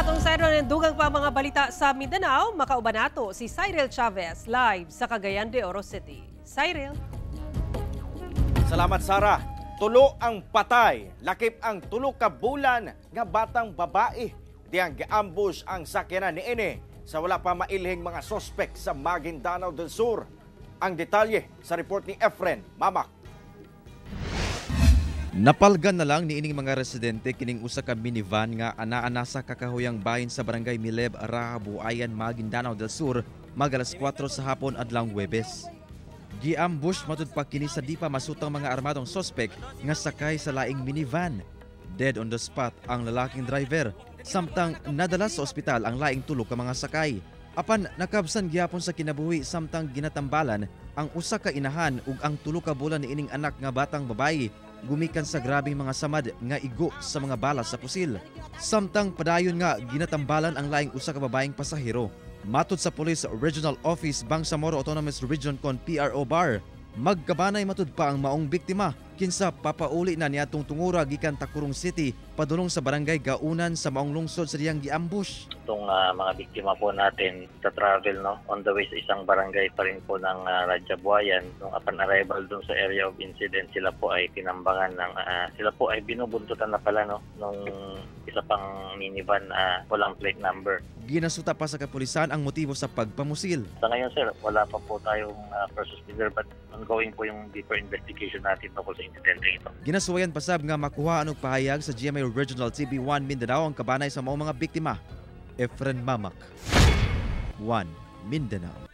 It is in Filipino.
Atong sa ng dugang pa mga balita sa Mindanao, makauban nato si Cyril Chavez live sa Cagayan de Oro City. Cyril. Salamat, Sarah. Tulo ang patay, lakip ang tulo ka bulan nga batang babae. Diyang gi-ambush ang sakyanan ni Ine sa wala pa mailhing mga sospek sa Maguindanao del Sur. Ang detalye sa report ni Efren Mamak. Napalgan na lang niining mga residente kining usa ka minivan nga anaa sa kakahuyang bahin sa barangay Mileb, Rahabuayan, Maguindanao del Sur, mag-alas 4 sa hapon adlawng Huwebes. Gi-ambush matud pa kini sa di pa masutang mga armadong sospek nga sakay sa laing minivan. Dead on the spot ang lalaking driver, samtang nadala sa ospital ang laing tulo ka mga sakay. Apan nakabsan gyapon sa kinabuhi samtang ginatambalan ang usa ka inahan ug ang tulo ka bulan niining anak nga batang babae gumikan sa grabing mga samad nga igo sa mga bala sa pusil. Samtang padayon nga ginatambalan ang laing usa ka babaeng pasahero. Matud sa Police Regional Office Bangsamoro Autonomous Region kon PRO Bar, magkabanay matud pa ang maong biktima kinsa papauli na niadtong tungura gikan Takurong City padulong sa barangay Gaunan sa maong lungsod sa diyang giambush. Itong mga biktima po natin sa travel on the way sa isang barangay pa rin po ng Rajabuayan. Nung upon arrival dun sa area of incident, sila po ay kinambangan ng sila po ay binubuntutan na pala nung isa pang minivan walang plate number. Ginasuta pa sa kapulisan ang motibo sa pagpamusil. Sa ngayon sir, wala pa po tayong first suspender but ongoing po yung deeper investigation natin tungkol sa insidente ito. Ginasuwayan pasab nga makuha og pahayag sa GMA Regional TV1 Mindanao ang kabanay sa maong mga biktima. Efren Mamak, 1 Mindanao.